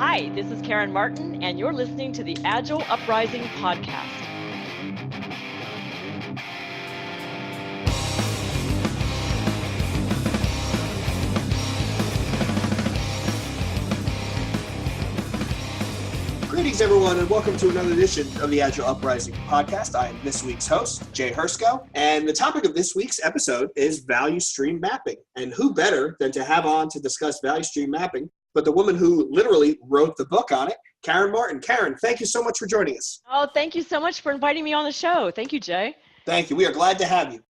Hi, this is Karen Martin, and you're listening to the Agile Uprising podcast. Greetings, everyone, and welcome to another edition of the Agile Uprising podcast. I am this week's host, Jay Hrcsko, and the topic of this week's episode is value stream mapping. And who better than to have on to discuss value stream mapping but the woman who literally wrote the book on it, Karen Martin. Karen, thank you so much for joining us. Oh, thank you so much for inviting me on the show. Thank you, Jay. Thank you. We are glad to have you.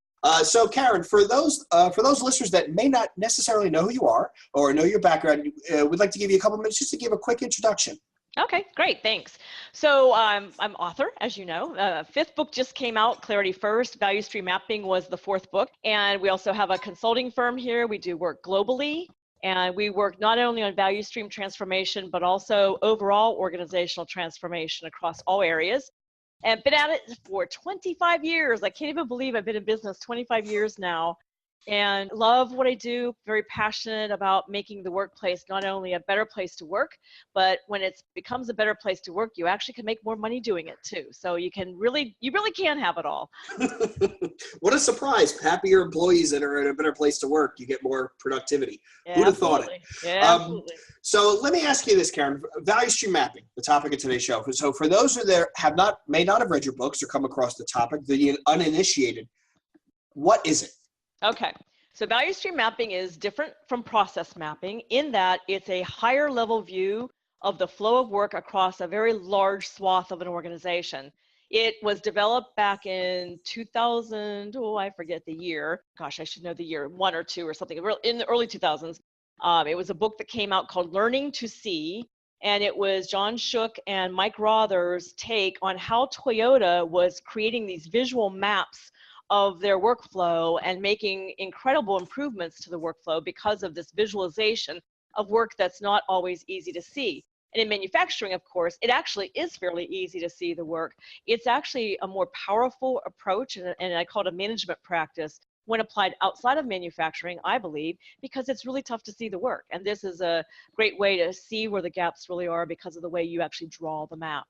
So, Karen, for those listeners that may not necessarily know who you are or know your background, we'd like to give you a couple minutes just to give a quick introduction. Okay, great. Thanks. So I'm author, as you know. Fifth book just came out, Clarity First. Value Stream Mapping was the fourth book. And we also have a consulting firm here. We do work globally. And we work not only on value stream transformation, but also overall organizational transformation across all areas. And been at it for 25 years. I can't even believe I've been in business 25 years now. And love what I do, very passionate about making the workplace not only a better place to work, but when it becomes a better place to work, you actually can make more money doing it too. So you really can have it all. What a surprise. Happier employees that are in a better place to work, you get more productivity. Yeah, who'd have thought it? Yeah, absolutely. So let me ask you this, Karen. Value stream mapping, the topic of today's show. So for those who may not have read your books or come across the topic, the uninitiated, what is it? Okay, so value stream mapping is different from process mapping in that it's a higher level view of the flow of work across a very large swath of an organization. It was developed back in 2000, I forget the year. Gosh, I should know the year, 1 or 2 or something, in the early 2000s. It was a book that came out called Learning to See, and it was John Shook and Mike Rother's take on how Toyota was creating these visual maps of their workflow and making incredible improvements to the workflow because of this visualization of work that's not always easy to see. And in manufacturing, of course, it actually is fairly easy to see the work. It's actually a more powerful approach, and I call it a management practice when applied outside of manufacturing, I believe, because it's really tough to see the work. And this is a great way to see where the gaps really are because of the way you actually draw the map.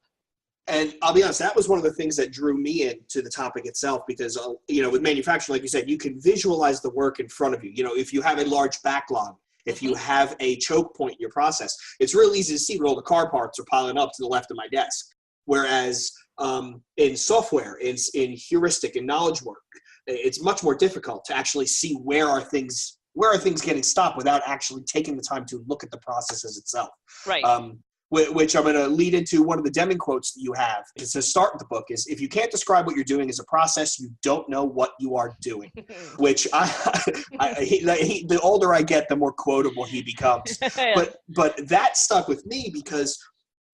And I'll be honest, that was one of the things that drew me into the topic itself because, with manufacturing, like you said, you can visualize the work in front of you. If you have a large backlog, if you have a choke point in your process, it's real easy to see where all the car parts are piling up to the left of my desk. Whereas in software, in heuristic and knowledge work, it's much more difficult to actually see where are things getting stopped without actually taking the time to look at the processes itself. Right. Which I'm going to lead into one of the Deming quotes that you have. It's to start the book is, if you can't describe what you're doing as a process, you don't know what you are doing, which the older I get, the more quotable he becomes. But that stuck with me because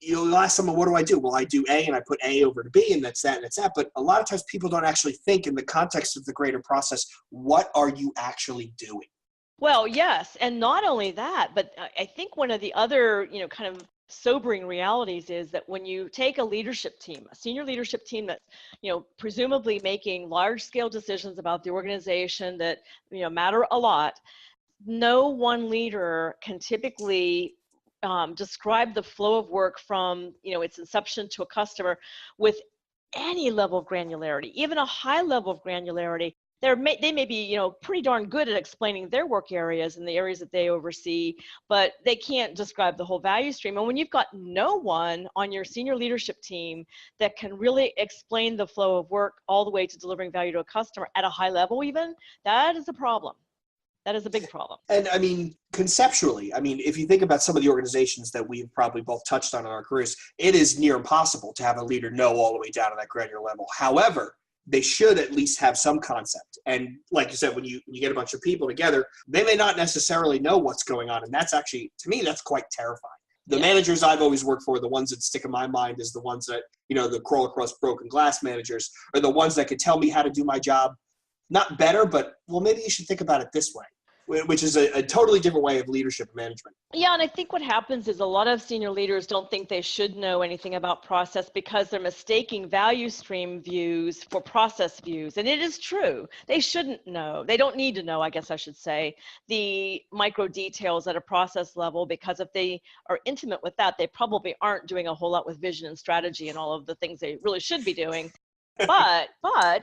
you'll ask someone, what do I do? Well, I do A and I put A over to B and that's that and that's that. But a lot of times people don't actually think in the context of the greater process, what are you actually doing? Well, yes. And not only that, but I think one of the other, kind of sobering realities is that when you take a leadership team, a senior leadership team that's, presumably making large scale decisions about the organization that, matter a lot, no one leader can typically describe the flow of work from, its inception to a customer with any level of granularity, even a high level of granularity. They may be, pretty darn good at explaining their work areas and the areas that they oversee, but they can't describe the whole value stream. And when you've got no one on your senior leadership team that can really explain the flow of work all the way to delivering value to a customer at a high level even, that is a problem. That is a big problem. And conceptually, if you think about some of the organizations that we've probably both touched on in our careers, it is near impossible to have a leader know all the way down to that granular level. However, they should at least have some concept. And like you said, when you get a bunch of people together, they may not necessarily know what's going on. And that's actually, to me, that's quite terrifying. The managers I've always worked for, the ones that stick in my mind is the ones that, the crawl across broken glass managers are the ones that could tell me how to do my job. Not better, but, well, maybe you should think about it this way. which is a totally different way of leadership management. Yeah, and I think what happens is a lot of senior leaders don't think they should know anything about process because they're mistaking value stream views for process views. And it is true. They shouldn't know. They don't need to know, I guess I should say, the micro details at a process level, because if they are intimate with that, they probably aren't doing a whole lot with vision and strategy and all of the things they really should be doing. But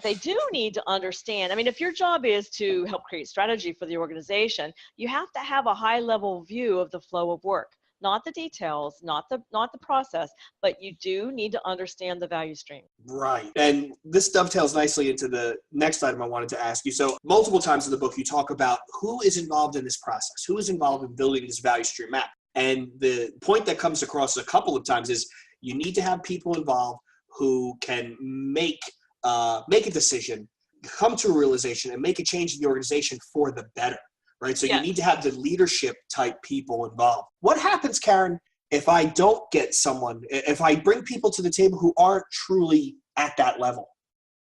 they do need to understand. I mean, if your job is to help create strategy for the organization, you have to have a high level view of the flow of work, not the details, not the process, but you do need to understand the value stream. Right. And this dovetails nicely into the next item I wanted to ask you. So multiple times in the book, you talk about who is involved in this process, who is involved in building this value stream map. And the point that comes across a couple of times is you need to have people involved who can make a decision, come to a realization, and make a change in the organization for the better, right? So you need to have the leadership type people involved. What happens, Karen, if I don't get someone, if I bring people to the table who aren't truly at that level?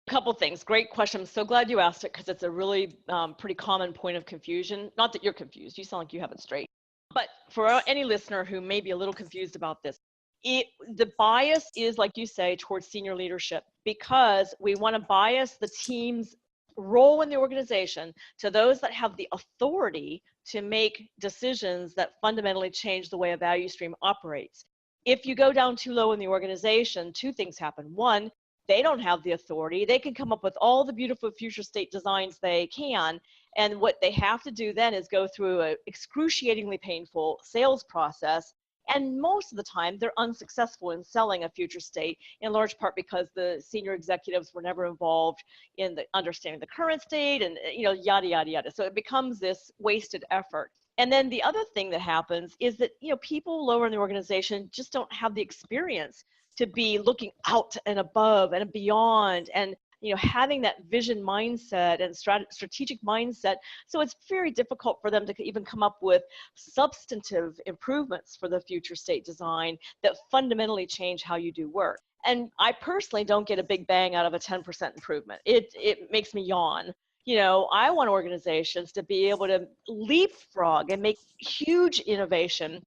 A couple things. Great question. I'm so glad you asked it, because it's a really pretty common point of confusion. Not that you're confused. You sound like you have it straight. But for any listener who may be a little confused about this, the bias is, like you say, towards senior leadership, because we want to bias the team's role in the organization to those that have the authority to make decisions that fundamentally change the way a value stream operates. If you go down too low in the organization, two things happen. One, they don't have the authority. They can come up with all the beautiful future state designs they can, and what they have to do then is go through an excruciatingly painful sales process. And most of the time, they're unsuccessful in selling a future state, in large part because the senior executives were never involved in the understanding the current state and, yada, yada, yada. So it becomes this wasted effort. And then the other thing that happens is that, people lower in the organization just don't have the experience to be looking out and above and beyond and having that vision mindset and strategic mindset. So it's very difficult for them to even come up with substantive improvements for the future state design that fundamentally change how you do work. And I personally don't get a big bang out of a 10% improvement. It makes me yawn. I want organizations to be able to leapfrog and make huge innovation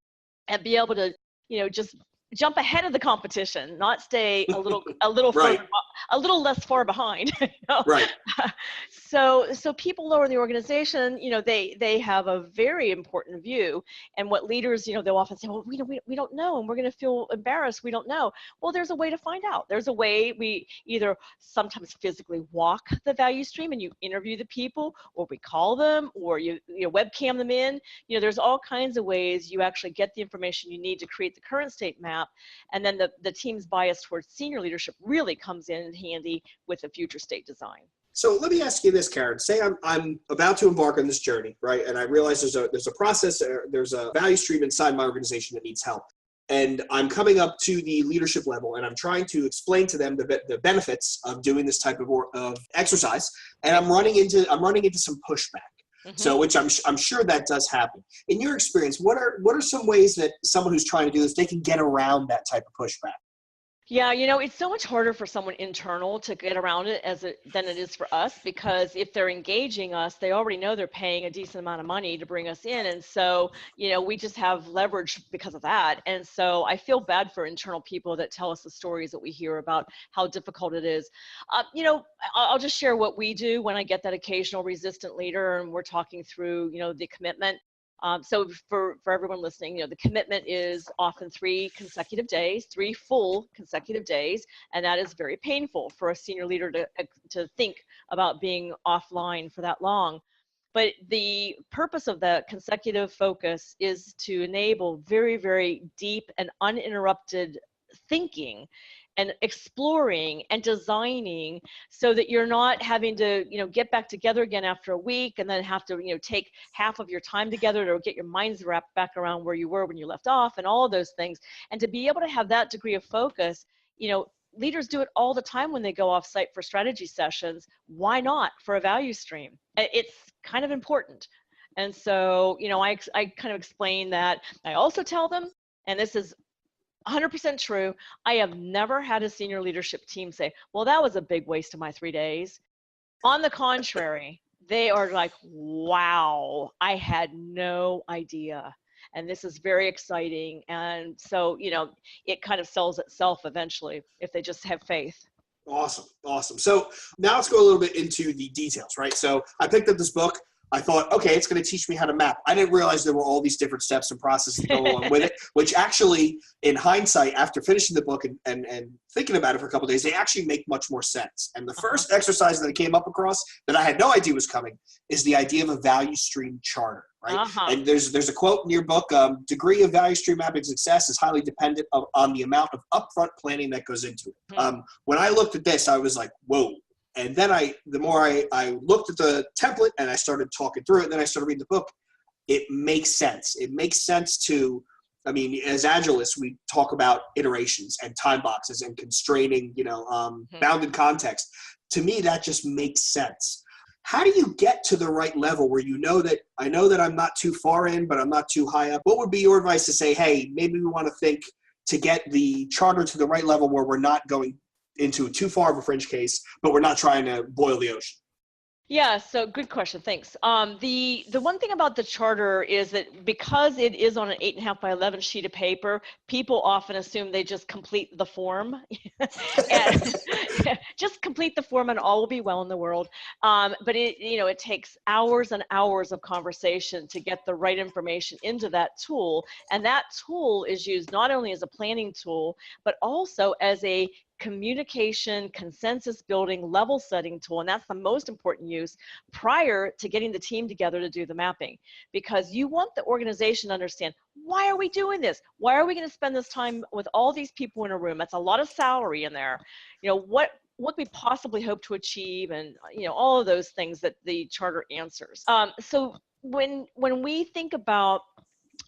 and be able to, just jump ahead of the competition, not stay a little Right. further, a little less far behind. Right. So people lower in the organization, they have a very important view. And what leaders, they'll often say, well, we don't know, and we're going to feel embarrassed. We don't know. Well, there's a way to find out. There's a way. We either sometimes physically walk the value stream and you interview the people, or we call them, or you webcam them in. There's all kinds of ways you actually get the information you need to create the current state map. And then the team's bias towards senior leadership really comes in handy with the future state design. So let me ask you this, Karen. Say I'm about to embark on this journey, right? And I realize there's a process, there's a value stream inside my organization that needs help. And I'm coming up to the leadership level, and I'm trying to explain to them the benefits of doing this type of exercise. And I'm running into some pushback. Mm-hmm. So, which I'm sure that does happen. In your experience, what are some ways that someone who's trying to do this, they can get around that type of pushback? Yeah, it's so much harder for someone internal to get around it than it is for us, because if they're engaging us, they already know they're paying a decent amount of money to bring us in. And so, we just have leverage because of that. And so I feel bad for internal people that tell us the stories that we hear about how difficult it is. I'll just share what we do when I get that occasional resistant leader and we're talking through, the commitment. So for everyone listening, the commitment is often 3 full consecutive days, and that is very painful for a senior leader to think about being offline for that long. But the purpose of the consecutive focus is to enable very, very deep and uninterrupted thinking and exploring and designing, so that you're not having to, get back together again after a week and then have to, take half of your time together to get your minds wrapped back around where you were when you left off and all of those things. And to be able to have that degree of focus, leaders do it all the time when they go off site for strategy sessions. Why not for a value stream? It's kind of important. And so, I kind of explain that. I also tell them, and this is 100% true, I have never had a senior leadership team say, well, that was a big waste of my 3 days. On the contrary, they are like, wow, I had no idea. And this is very exciting. And so, it kind of sells itself eventually if they just have faith. Awesome. Awesome. So now let's go a little bit into the details, right? So I picked up this book. I thought, okay, it's going to teach me how to map. I didn't realize there were all these different steps and processes that go along with it, which actually, in hindsight, after finishing the book and thinking about it for a couple of days, they actually make much more sense. And the first exercise that I came up across that I had no idea was coming is the idea of a value stream charter, right? And there's a quote in your book, degree of value stream mapping success is highly dependent on the amount of upfront planning that goes into it. When I looked at this, I was like, whoa. And then the more I looked at the template and I started talking through it, and then I started reading the book, it makes sense. It makes sense to, as Agilists, we talk about iterations and time boxes and constraining, bounded context. To me, that just makes sense. How do you get to the right level where I know that I'm not too far in, but I'm not too high up? What would be your advice to say, hey, maybe we want to think to get the charter to the right level where we're not going into too far of a fringe case, but we're not trying to boil the ocean? Yeah, so good question. Thanks. The one thing about the charter is that because it is on an 8.5 by 11 sheet of paper, people often assume they just complete the form. And just complete the form and all will be well in the world. But it takes hours and hours of conversation to get the right information into that tool. And that tool is used not only as a planning tool, but also as a communication, consensus building, level setting tool. And that's the most important use prior to getting the team together to do the mapping, because you want the organization to understand, why are we doing this? Why are we going to spend this time with all these people in a room? That's a lot of salary in there. What we possibly hope to achieve, and all of those things that the charter answers. So when we think about,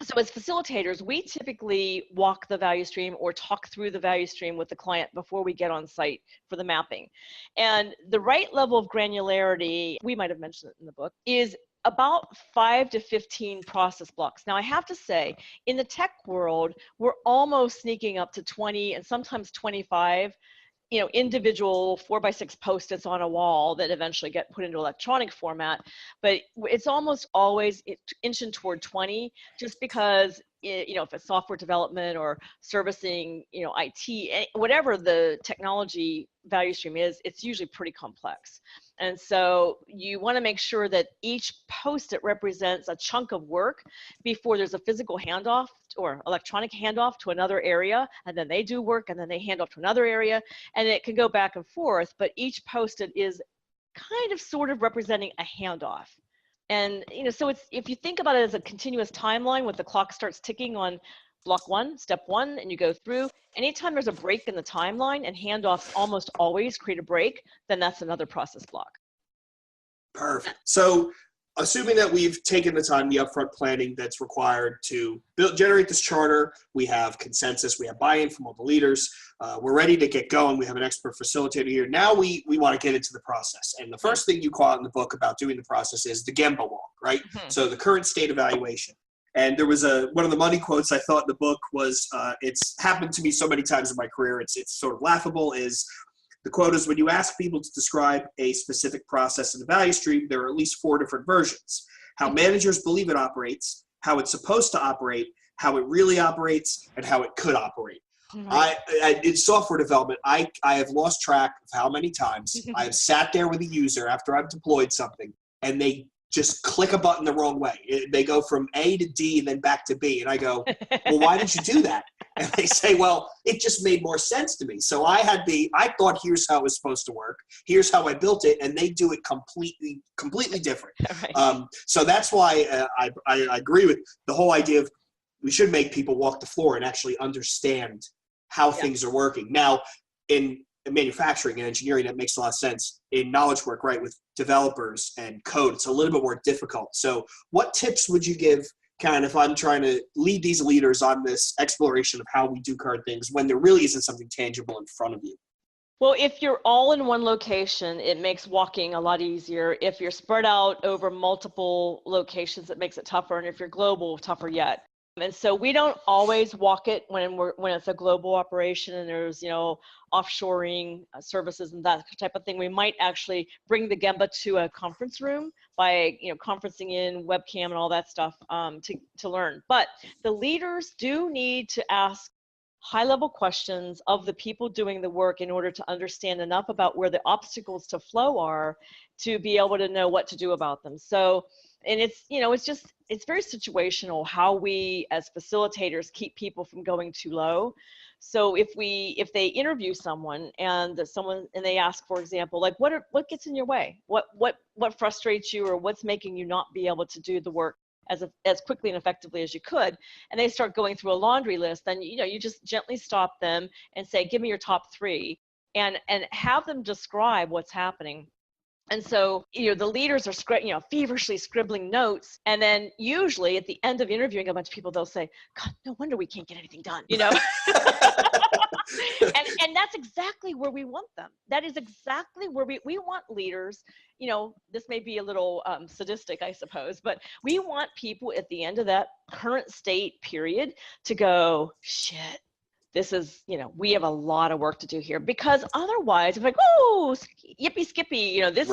so as facilitators, we typically walk the value stream or talk through the value stream with the client before we get on site for the mapping. And the right level of granularity, we might have mentioned it in the book, is about 5 to 15 process blocks. Now, I have to say, in the tech world, we're almost sneaking up to 20 and sometimes 25 individual 4x6 Post-its on a wall that eventually get put into electronic format, but it's almost always inching toward 20, just because if it's software development or servicing, IT, whatever the technology value stream is, it's usually pretty complex. And so you want to make sure that each Post-it represents a chunk of work before there's a physical handoff or electronic handoff to another area, and then they do work and then they hand off to another area, and it can go back and forth, but each Post-it is kind of sort of representing a handoff. And so it's, if you think about it as a continuous timeline, with the clock starts ticking on block 1, step 1, and you go through, anytime there's a break in the timeline, and handoffs almost always create a break, then that's another process block. Perfect. So assuming that we've taken the time, the upfront planning that's required to generate this charter, we have consensus, we have buy-in from all the leaders, we're ready to get going, we have an expert facilitator here. Now we want to get into the process. And the first thing you call out in the book about doing the process is the Gemba walk, right? So the current state evaluation. And there was one of the money quotes I thought in the book was, it's happened to me so many times in my career, it's sort of laughable, is the quote is, when you ask people to describe a specific process in the value stream, there are at least 4 different versions. How managers believe it operates, how it's supposed to operate, how it really operates, and how it could operate. In software development, I have lost track of how many times I have sat there with a user after I've deployed something, and they just click a button the wrong way. They go from A to D and then back to B. And I go, well, why did you do that? And they say, well, it just made more sense to me. So I thought, here's how it was supposed to work. Here's how I built it. And they do it completely different. Right. So that's why I agree with the whole idea of, we should make people walk the floor and actually understand how things are working. Now, in manufacturing and engineering, that makes a lot of sense. In knowledge work, right, with developers and code, it's a little bit more difficult. So what tips would you give, Karen, if I'm trying to lead these leaders on this exploration of how we do current things when there really isn't something tangible in front of you? Well, if you're all in one location, it makes walking a lot easier. If you're spread out over multiple locations, it makes it tougher. And if you're global, tougher yet. And so we don't always walk it when it's a global operation and there's, offshoring services and that type of thing. We might actually bring the Gemba to a conference room by, conferencing in webcam and all that stuff to learn. But the leaders do need to ask high-level questions of the people doing the work in order to understand enough about where the obstacles to flow are to be able to know what to do about them. So, and it's very situational how we as facilitators keep people from going too low. So if they interview someone and they ask, for example, like what gets in your way? What frustrates you, or what's making you not be able to do the work as quickly and effectively as you could, and they start going through a laundry list, then you just gently stop them and say, give me your top 3, and have them describe what's happening. And so, the leaders are feverishly scribbling notes, and then usually at the end of interviewing a bunch of people, they'll say, God, no wonder we can't get anything done, and that's exactly where we want them. That is exactly where we want leaders. This may be a little sadistic, I suppose, but we want people at the end of that current state period to go, shit, this is, we have a lot of work to do here, because otherwise, if like, oh, yippee skippy, this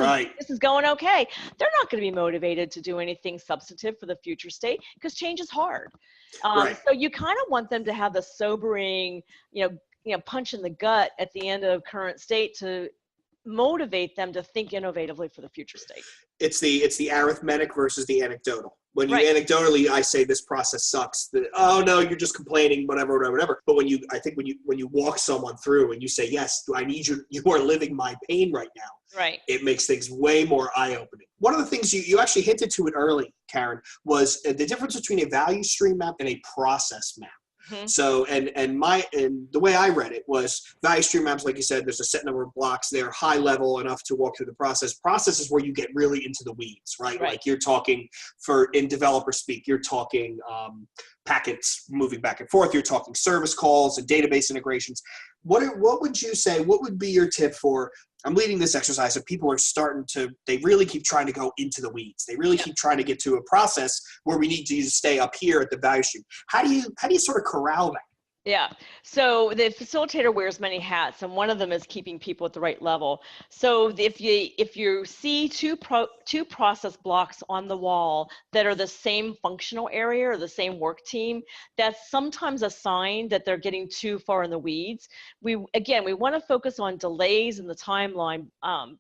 is going okay, they're not going to be motivated to do anything substantive for the future state, because change is hard. So you kind of want them to have the sobering, punch in the gut at the end of current state to motivate them to think innovatively for the future state. It's the arithmetic versus the anecdotal. When you anecdotally, I say this process sucks. Oh no, you're just complaining, whatever. But when you walk someone through and you say, yes, I need you. You are living my pain right now. Right. It makes things way more eye-opening. One of the things you actually hinted to it early, Karen, was the difference between a value stream map and a process map. Mm-hmm. So, and the way I read it was value stream maps, like you said, there's a set number of blocks. They're high level enough to walk through the process. Process is where you get really into the weeds, right? Like you're talking in developer speak, you're talking packets moving back and forth. You're talking service calls and database integrations. What would you say? What would be your tip for? I'm leading this exercise and people are they really keep trying to go into the weeds. They really keep trying to get to a process where we need to stay up here at the value stream. How do you sort of corral that? Yeah. So the facilitator wears many hats, and one of them is keeping people at the right level. So if you see two process blocks on the wall that are the same functional area or the same work team, that's sometimes a sign that they're getting too far in the weeds. We want to focus on delays in the timeline,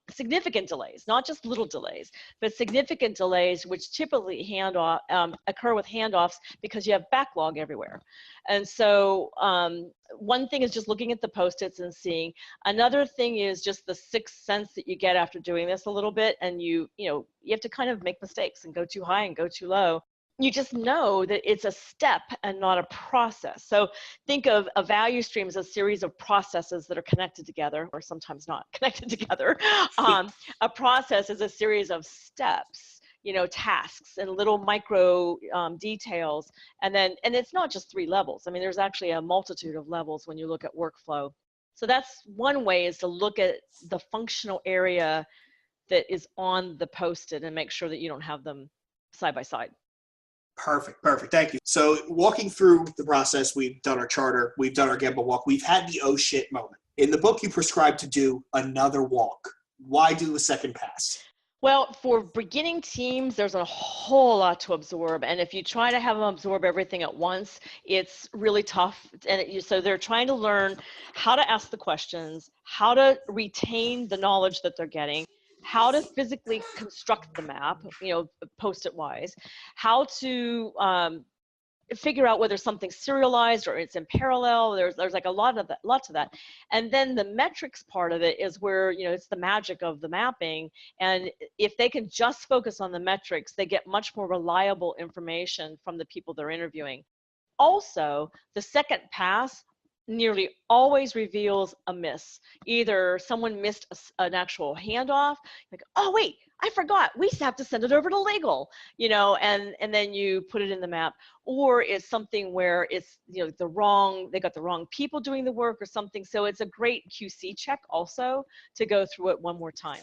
significant delays, not just little delays, but significant delays, which typically occur with handoffs because you have backlog everywhere. And so one thing is just looking at the Post-its and seeing. Another thing is just the sixth sense that you get after doing this a little bit, and you have to kind of make mistakes and go too high and go too low. You just know that it's a step and not a process. So think of a value stream as a series of processes that are connected together, or sometimes not connected together. A process is a series of steps, tasks and little micro details. And it's not just 3 levels. I mean, there's actually a multitude of levels when you look at workflow. So that's one way, is to look at the functional area that is on the Post-it and make sure that you don't have them side by side. Perfect. Thank you. So walking through the process, we've done our charter, we've done our Gemba walk, we've had the oh shit moment. In the book, you prescribe to do another walk. Why do a second pass? Well, for beginning teams, there's a whole lot to absorb. And if you try to have them absorb everything at once, it's really tough. So they're trying to learn how to ask the questions, how to retain the knowledge that they're getting, how to physically construct the map, Post-it wise, how to figure out whether something's serialized or it's in parallel. There's like a lot to that. And then the metrics part of it is where, it's the magic of the mapping. And if they can just focus on the metrics, they get much more reliable information from the people they're interviewing. Also, the second pass nearly always reveals a miss. Either someone missed an actual handoff, like, oh wait, I forgot, we have to send it over to legal, and then you put it in the map. Or it's something where it's, they got the wrong people doing the work or something. So it's a great QC check also to go through it one more time.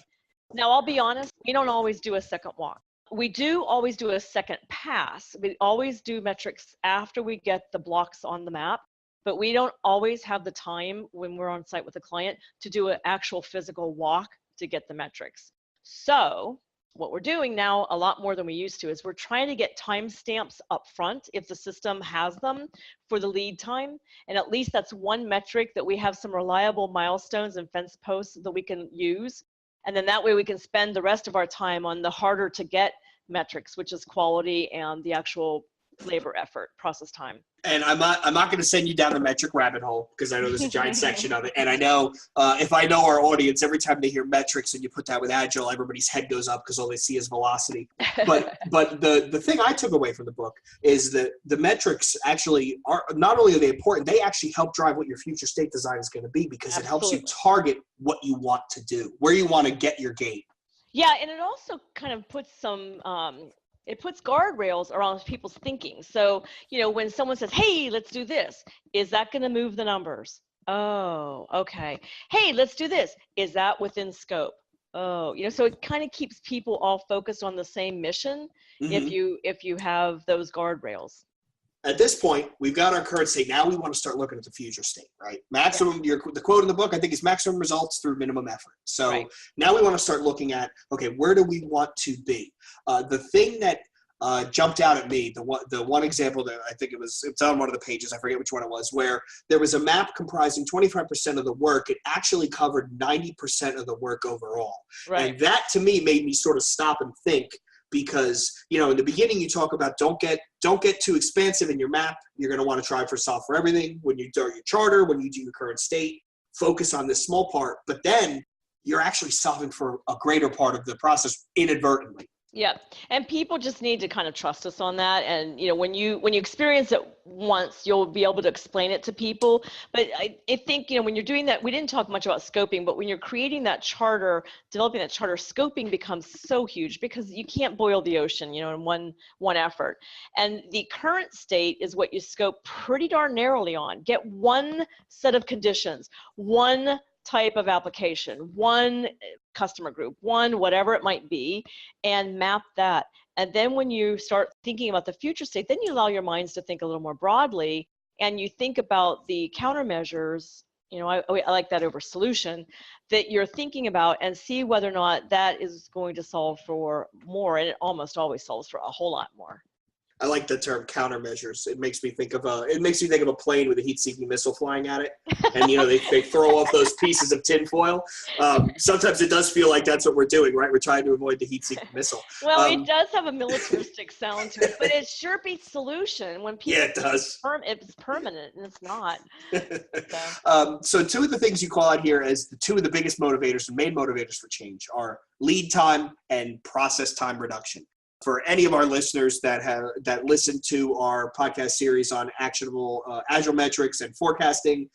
Now, I'll be honest, we don't always do a second walk. We do always do a second pass. We always do metrics after we get the blocks on the map, but we don't always have the time when we're on site with a client to do an actual physical walk to get the metrics. So what we're doing now, a lot more than we used to, is we're trying to get timestamps up front if the system has them for the lead time. And at least that's one metric that we have some reliable milestones and fence posts that we can use. And then that way we can spend the rest of our time on the harder to get metrics, which is quality and the actual labor effort, process time. And I'm not going to send you down the metric rabbit hole because I know there's a giant section of it. And I know if I know our audience, every time they hear metrics and you put that with Agile, everybody's head goes up because all they see is velocity. But the thing I took away from the book is that the metrics actually are, not only are they important, they actually help drive what your future state design is going to be, because it helps you target what you want to do, where you want to get your game. Yeah, and it also kind of puts some it puts guardrails around people's thinking. So, when someone says, hey, let's do this, is that going to move the numbers? Oh, okay. Hey, let's do this. Is that within scope? Oh, so it kind of keeps people all focused on the same mission if you have those guardrails. At this point, we've got our current state. Now we want to start looking at the future state, right? Maximum, the quote in the book, I think, is maximum results through minimum effort. So now we want to start looking at, okay, where do we want to be? The thing that jumped out at me, the one example that I think it's on one of the pages, I forget which one it was, where there was a map comprising 25% of the work. It actually covered 90% of the work overall. Right. And that, to me, made me sort of stop and think. Because, in the beginning, you talk about don't get too expansive in your map. You're going to want to try for solve for everything. When you do your charter, when you do your current state, focus on this small part. But then you're actually solving for a greater part of the process inadvertently. Yeah, and people just need to kind of trust us on that. And when you experience it once, you'll be able to explain it to people. But I think when you're doing that, we didn't talk much about scoping, but when you're creating that charter, developing that charter, scoping becomes so huge because you can't boil the ocean, in one effort. And the current state is what you scope pretty darn narrowly on. Get one set of conditions, one type of application, one customer group, one whatever it might be, and map that. And then when you start thinking about the future state, then you allow your minds to think a little more broadly, and you think about the countermeasures. I like that over solution that you're thinking about, and see whether or not that is going to solve for more, and it almost always solves for a whole lot more. I like the term countermeasures. It makes me think of a plane with a heat-seeking missile flying at it, and they throw off those pieces of tinfoil. Sometimes it does feel like that's what we're doing, right? We're trying to avoid the heat-seeking missile. Well, it does have a militaristic sound to it, but it sure beats solution when people. Yeah, it does. It's permanent, and it's not. So two of the things you call out here as the two of the biggest motivators and main motivators for change are lead time and process time reduction. For any of our listeners that listen to our podcast series on actionable agile metrics and forecasting,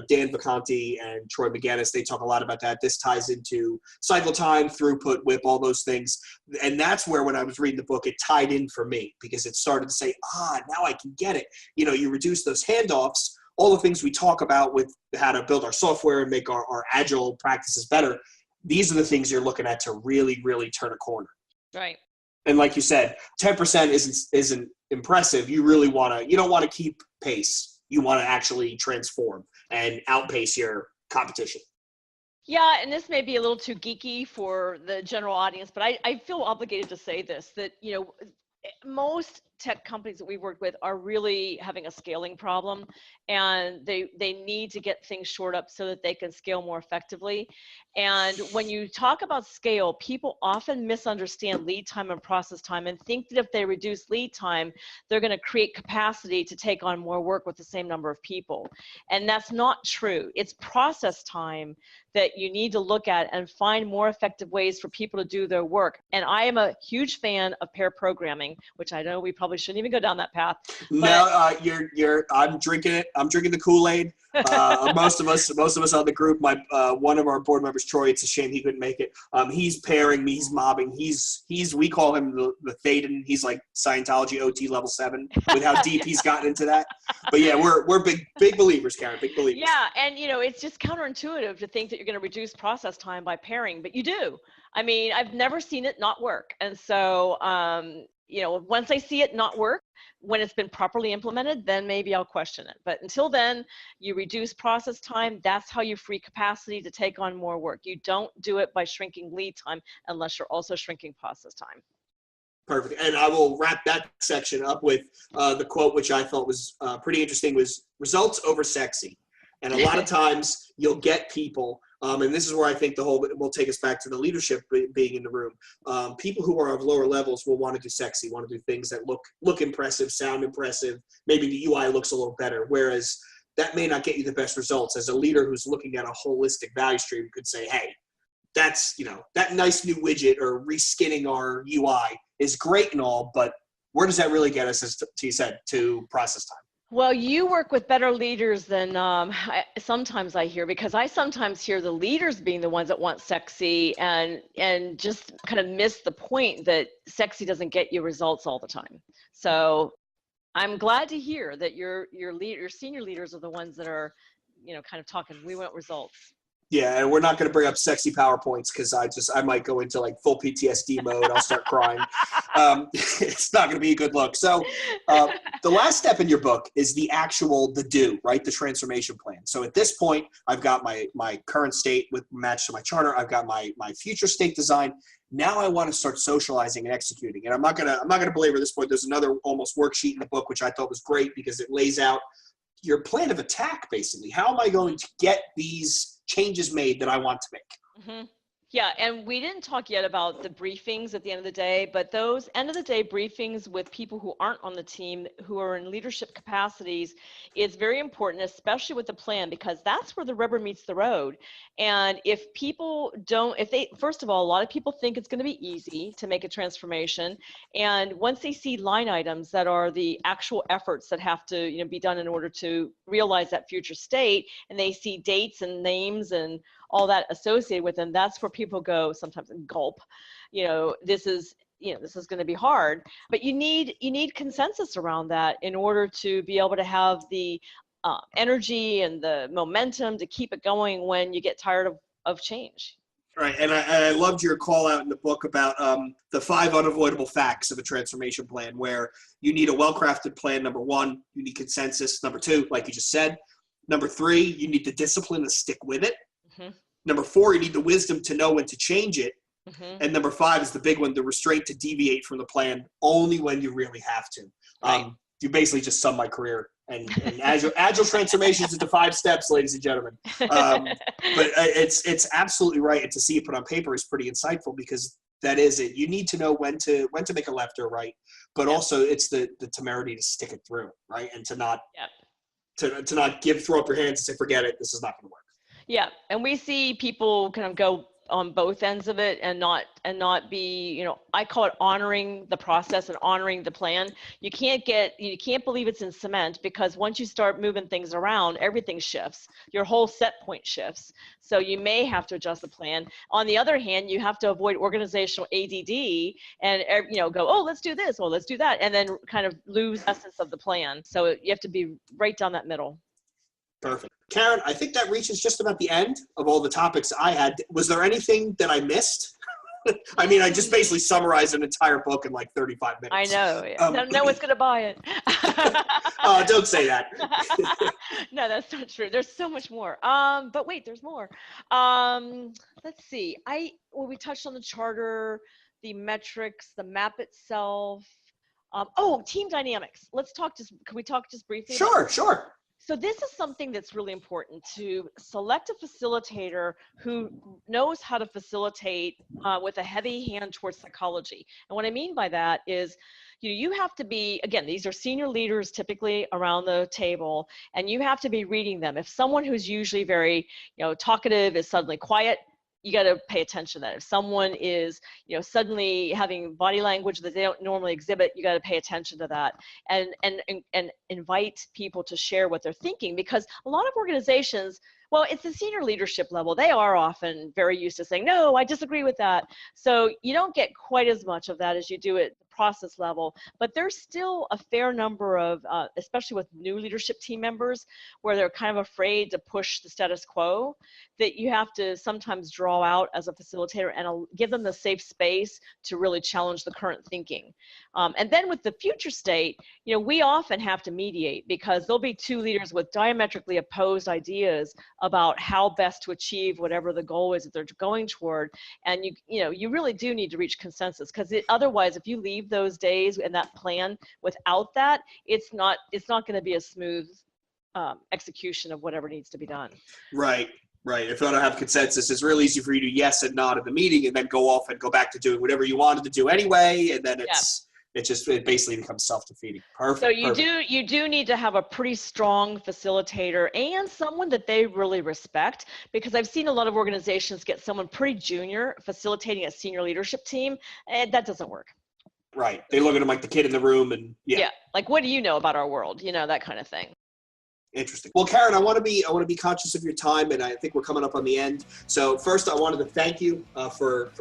Dan Vacanti and Troy McGinnis, they talk a lot about that. This ties into cycle time, throughput, WIP, all those things. And that's where, when I was reading the book, it tied in for me, because it started to say, now I can get it. You reduce those handoffs, all the things we talk about with how to build our software and make our agile practices better. These are the things you're looking at to really, really turn a corner. Right. And like you said, 10% isn't impressive. You don't want to keep pace. You want to actually transform and outpace your competition. Yeah, and this may be a little too geeky for the general audience, but I feel obligated to say this, that, most tech companies that we've worked with are really having a scaling problem, and they need to get things shored up so that they can scale more effectively. And when you talk about scale, people often misunderstand lead time and process time and think that if they reduce lead time, they're going to create capacity to take on more work with the same number of people. And that's not true. It's process time that you need to look at and find more effective ways for people to do their work. And I am a huge fan of pair programming, which I know we probably probably shouldn't even go down that path. No, I'm drinking it. I'm drinking the Kool-Aid. Most of us on the group, one of our board members, Troy, it's a shame he couldn't make it. He's pairing me, he's mobbing. We call him the Thaden. He's like Scientology OT level 7 with how deep he's gotten into that. But yeah, we're big believers, Karen, big believers. Yeah, and it's just counterintuitive to think that you're going to reduce process time by pairing, but you do. I mean, I've never seen it not work. And so, once I see it not work, when it's been properly implemented, then maybe I'll question it. But until then, you reduce process time. That's how you free capacity to take on more work. You don't do it by shrinking lead time unless you're also shrinking process time. Perfect. And I will wrap that section up with the quote, which I thought was pretty interesting, was results over sexy. And a lot of times you'll get people, and this is where I think will take us back to the leadership being in the room. People who are of lower levels will want to do sexy, want to do things that look impressive, sound impressive. Maybe the UI looks a little better, whereas that may not get you the best results. As a leader who's looking at a holistic value stream could say, hey, that's, that nice new widget or reskinning our UI is great and all, but where does that really get us, as you said, to process time? Well, you work with better leaders than sometimes I hear, because I sometimes hear the leaders being the ones that want sexy and just kind of miss the point that sexy doesn't get you results all the time. So I'm glad to hear that your senior leaders are the ones that are, kind of talking, we want results. Yeah, and we're not going to bring up sexy PowerPoints because I might go into like full PTSD mode. I'll start crying. It's not going to be a good look. So the last step in your book is the do, right? The transformation plan. So at this point, I've got my current state with matched to my charter. I've got my future state design. Now I want to start socializing and executing. And I'm not gonna belabor this point. There's another almost worksheet in the book, which I thought was great because it lays out your plan of attack, basically. How am I going to get these changes made that I want to make? Mm-hmm. Yeah, and we didn't talk yet about the briefings at the end of the day, but those end of the day briefings with people who aren't on the team, who are in leadership capacities, is very important, especially with the plan, because that's where the rubber meets the road. And if people first of all, a lot of people think it's going to be easy to make a transformation. And once they see line items that are the actual efforts that have to, be done in order to realize that future state, and they see dates and names and all that associated with them, that's where people go sometimes and gulp. This is going to be hard, but you need consensus around that in order to be able to have the energy and the momentum to keep it going when you get tired of change. Right, and I loved your call out in the book about the 5 unavoidable facts of a transformation plan, where you need a well-crafted plan. Number 1, you need consensus. Number 2, like you just said. Number 3, you need the discipline to stick with it. Mm-hmm. Number 4, you need the wisdom to know when to change it. Mm-hmm. And number 5 is the big one, the restraint to deviate from the plan only when you really have to. Right. You basically just summed my career. And agile transformations into 5 steps, ladies and gentlemen. But it's absolutely right. And to see it put on paper is pretty insightful, because that is it. You need to know when to make a left or right, but also it's the temerity to stick it through, right? And to not throw up your hands and say, forget it, this is not going to work. Yeah, and we see people kind of go on both ends of it and not be, I call it honoring the process and honoring the plan. You can't believe it's in cement, because once you start moving things around, everything shifts. Your whole set point shifts. So you may have to adjust the plan. On the other hand, you have to avoid organizational ADD and, go, oh, let's do this, oh, let's do that, and then kind of lose essence of the plan. So you have to be right down that middle. Perfect. Karen, I think that reaches just about the end of all the topics I had. Was there anything that I missed? I mean, I just basically summarized an entire book in like 35 minutes. I know. No one's going to buy it. Oh, don't say that. No, that's not true. There's so much more. But wait, there's more. Let's see. We touched on the charter, the metrics, the map itself. Team dynamics. Can we talk just briefly? Sure. So this is something that's really important, to select a facilitator who knows how to facilitate with a heavy hand towards psychology. And what I mean by that is, you have to be, again, these are senior leaders typically around the table, and you have to be reading them. If someone who's usually very, talkative is suddenly quiet, you got to pay attention to that. If someone is, suddenly having body language that they don't normally exhibit, you got to pay attention to that and invite people to share what they're thinking, because a lot of organizations, well, it's the senior leadership level. They are often very used to saying, no, I disagree with that. So you don't get quite as much of that as you do at the process level, but there's still a fair number of, especially with new leadership team members, where they're kind of afraid to push the status quo, that you have to sometimes draw out as a facilitator and give them the safe space to really challenge the current thinking. And then with the future state, we often have to mediate, because there'll be two leaders with diametrically opposed ideas about how best to achieve whatever the goal is that they're going toward. And you really do need to reach consensus, because otherwise, if you leave those days and that plan without that, it's not going to be a smooth execution of whatever needs to be done. Right. If you don't have consensus, it's real easy for you to yes and nod in the meeting and then go off and go back to doing whatever you wanted to do anyway. And then it basically becomes self-defeating. Perfect. So you do need to have a pretty strong facilitator and someone that they really respect, because I've seen a lot of organizations get someone pretty junior facilitating a senior leadership team, and that doesn't work. Right. They look at him like the kid in the room, and like, what do you know about our world? That kind of thing. Interesting. Well, Karen, I want to be conscious of your time, and I think we're coming up on the end. So first, I wanted to thank you for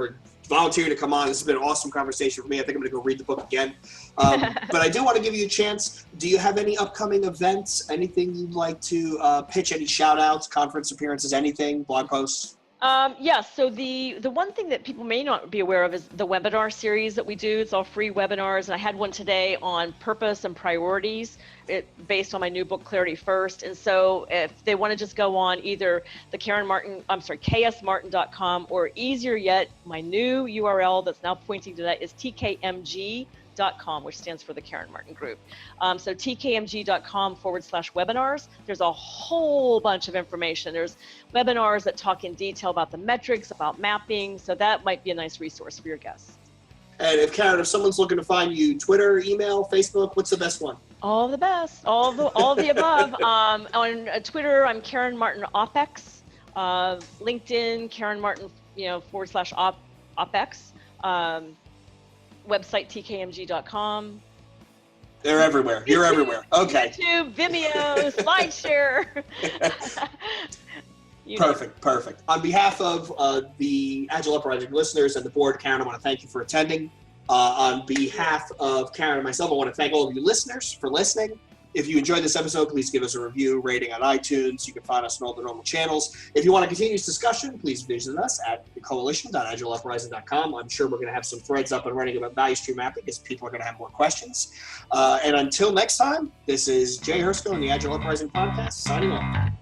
volunteering to come on. This has been an awesome conversation for me. I think I'm going to go read the book again. But I do want to give you a chance. Do you have any upcoming events? Anything you'd like to pitch? Any shout outs, conference appearances, anything, blog posts? So the one thing that people may not be aware of is the webinar series that we do. It's all free webinars, and I had one today on purpose and priorities, based on my new book, Clarity First. And so if they want to just go on either the ksmartin.com, or easier yet, my new URL that's now pointing to that is tkmg.com, which stands for the Karen Martin Group. So tkmg.com/webinars. There's a whole bunch of information. There's webinars that talk in detail about the metrics, about mapping. So that might be a nice resource for your guests. And if someone's looking to find you, Twitter, email, Facebook, what's the best one? All the best, all the above. On Twitter, I'm Karen Martin OpEx. LinkedIn, Karen Martin, /OpEx. Website tkmg.com. They're everywhere. You're everywhere. Okay. YouTube, Vimeo, SlideShare. Perfect. On behalf of the Agile Uprising listeners and the board, Karen, I want to thank you for attending. On behalf of Karen and myself, I want to thank all of you listeners for listening. If you enjoyed this episode, please give us a review, rating on iTunes. You can find us on all the normal channels. If you want to continue this discussion, please visit us at coalition.agileuprising.com. I'm sure we're going to have some threads up and running about value stream mapping, because people are going to have more questions. And until next time, this is Jay Hrcsko and the Agile Uprising podcast, signing off.